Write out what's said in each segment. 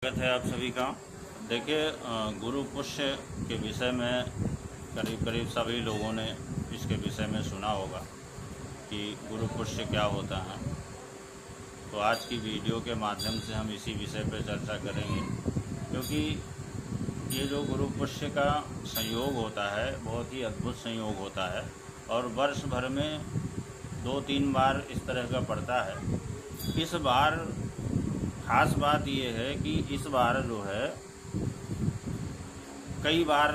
स्वागत है आप सभी का। देखिए, गुरु पुष्य के विषय में करीब सभी लोगों ने इसके विषय में सुना होगा कि गुरु पुष्य क्या होता है। तो आज की वीडियो के माध्यम से हम इसी विषय पर चर्चा करेंगे, क्योंकि ये जो गुरु पुष्य का संयोग होता है बहुत ही अद्भुत संयोग होता है और वर्ष भर में 2-3 बार इस तरह का पड़ता है। इस बार खास बात यह है कि इस बार जो है कई बार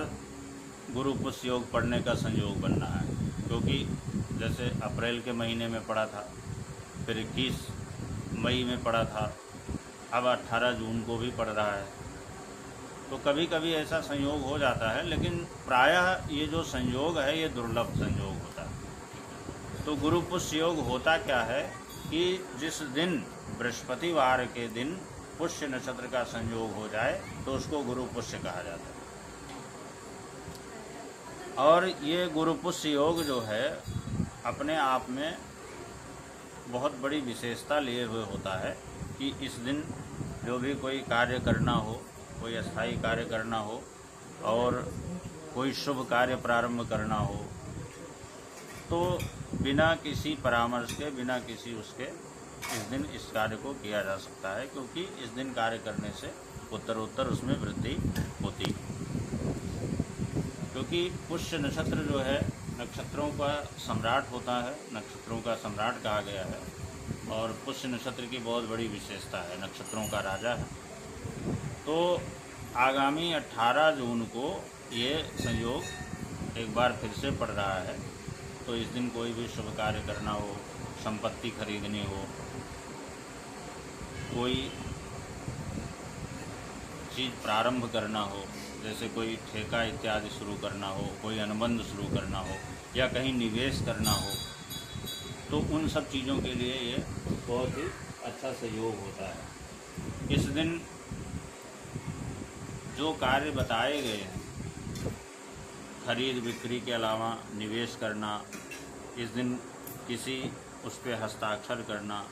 गुरु पुष्य योग पढ़ने का संयोग बन रहा है, क्योंकि जैसे अप्रैल के महीने में पड़ा था, फिर 21 मई में पड़ा था, अब 18 जून को भी पड़ रहा है। तो कभी कभी ऐसा संयोग हो जाता है, लेकिन प्रायः ये जो संयोग है ये दुर्लभ संयोग होता है। तो गुरु पुष्य योग होता क्या है कि जिस दिन बृहस्पतिवार के दिन पुष्य नक्षत्र का संयोग हो जाए तो उसको गुरु पुष्य कहा जाता है। और ये गुरु पुष्य योग जो है अपने आप में बहुत बड़ी विशेषता लिए हुए होता है कि इस दिन जो भी कोई कार्य करना हो, कोई अस्थायी कार्य करना हो और कोई शुभ कार्य प्रारंभ करना हो, तो बिना किसी परामर्श के, बिना किसी उसके इस दिन इस कार्य को किया जा सकता है, क्योंकि इस दिन कार्य करने से उत्तरोत्तर उसमें वृद्धि होती है। क्योंकि पुष्य नक्षत्र जो है नक्षत्रों का सम्राट होता है, नक्षत्रों का सम्राट कहा गया है और पुष्य नक्षत्र की बहुत बड़ी विशेषता है, नक्षत्रों का राजा है। तो आगामी 18 जून को ये संयोग एक बार फिर से पड़ रहा है। तो इस दिन कोई भी शुभ कार्य करना हो, संपत्ति खरीदनी हो, कोई चीज़ प्रारंभ करना हो, जैसे कोई ठेका इत्यादि शुरू करना हो, कोई अनुबंध शुरू करना हो या कहीं निवेश करना हो, तो उन सब चीज़ों के लिए ये बहुत ही अच्छा सहयोग होता है। इस दिन जो कार्य बताए गए हैं, खरीद बिक्री के अलावा निवेश करना, इस दिन किसी उस पर हस्ताक्षर करना,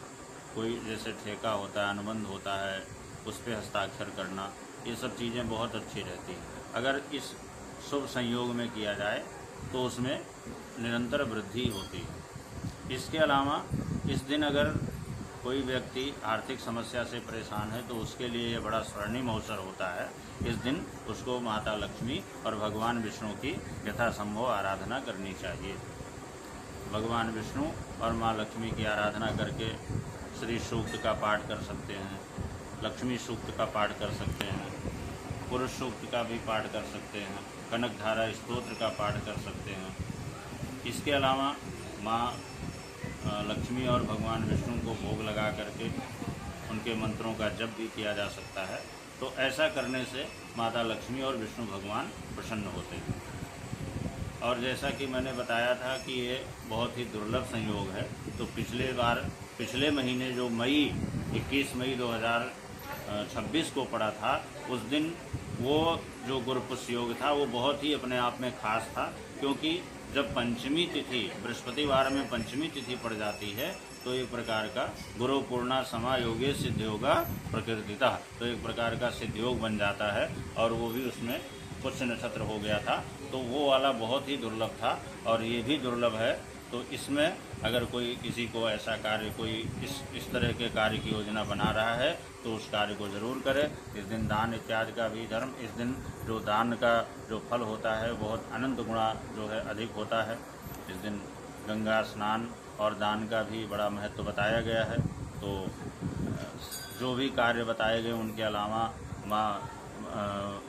कोई जैसे ठेका होता है, अनुबंध होता है, उस पर हस्ताक्षर करना, ये सब चीज़ें बहुत अच्छी रहती हैं। अगर इस शुभ संयोग में किया जाए तो उसमें निरंतर वृद्धि होती है। इसके अलावा इस दिन अगर कोई व्यक्ति आर्थिक समस्या से परेशान है तो उसके लिए ये बड़ा स्वर्णिम अवसर होता है। इस दिन उसको माता लक्ष्मी और भगवान विष्णु की यथासंभव आराधना करनी चाहिए। भगवान विष्णु और माँ लक्ष्मी की आराधना करके श्री सूक्त का पाठ कर सकते हैं, लक्ष्मी सूक्त का पाठ कर सकते हैं, पुरुष सूक्त का भी पाठ कर सकते हैं, कनक धारा स्तोत्र का पाठ कर सकते हैं। इसके अलावा माँ लक्ष्मी और भगवान विष्णु को भोग लगा करके उनके मंत्रों का जप भी किया जा सकता है। तो ऐसा करने से माता लक्ष्मी और विष्णु भगवान प्रसन्न होते हैं। और जैसा कि मैंने बताया था कि ये बहुत ही दुर्लभ संयोग है, तो पिछले महीने जो 21 मई 2026 को पड़ा था, उस दिन वो जो गुरु पुष्य योग था वो बहुत ही अपने आप में खास था, क्योंकि जब पंचमी तिथि, बृहस्पतिवार में पंचमी तिथि पड़ जाती है तो एक प्रकार का गुरु पूर्णा समायोगे सिद्ध योगा प्रकृतितः, तो एक प्रकार का सिद्ध योग बन जाता है और वो भी उसमें पुष्य नक्षत्र हो गया था। तो वो वाला बहुत ही दुर्लभ था और ये भी दुर्लभ है। तो इसमें अगर कोई किसी को ऐसा कार्य, कोई इस तरह के कार्य की योजना बना रहा है तो उस कार्य को ज़रूर करे। इस दिन दान इत्यादि का भी धर्म, इस दिन जो दान का जो फल होता है बहुत अनंत गुणा जो है अधिक होता है। इस दिन गंगा स्नान और दान का भी बड़ा महत्व बताया गया है। तो जो भी कार्य बताए गए उनके अलावा माँ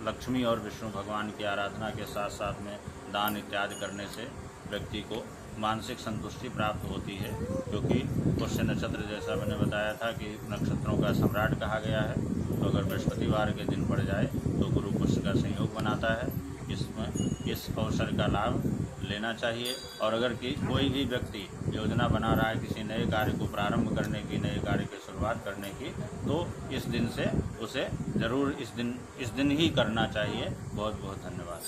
लक्ष्मी और विष्णु भगवान की आराधना के साथ साथ में दान इत्यादि करने से व्यक्ति को मानसिक संतुष्टि प्राप्त होती है, क्योंकि पुष्य नक्षत्र जैसा मैंने बताया था कि नक्षत्रों का सम्राट कहा गया है। तो अगर बृहस्पतिवार के दिन पड़ जाए तो गुरु पुष्य का संयोग बनाता है। इसमें इस अवसर का लाभ लेना चाहिए। और अगर कोई भी व्यक्ति योजना बना रहा है किसी नए कार्य को प्रारंभ करने की, नए कार्य की शुरुआत करने की, तो इस दिन से उसे ज़रूर इस दिन ही करना चाहिए। बहुत बहुत धन्यवाद।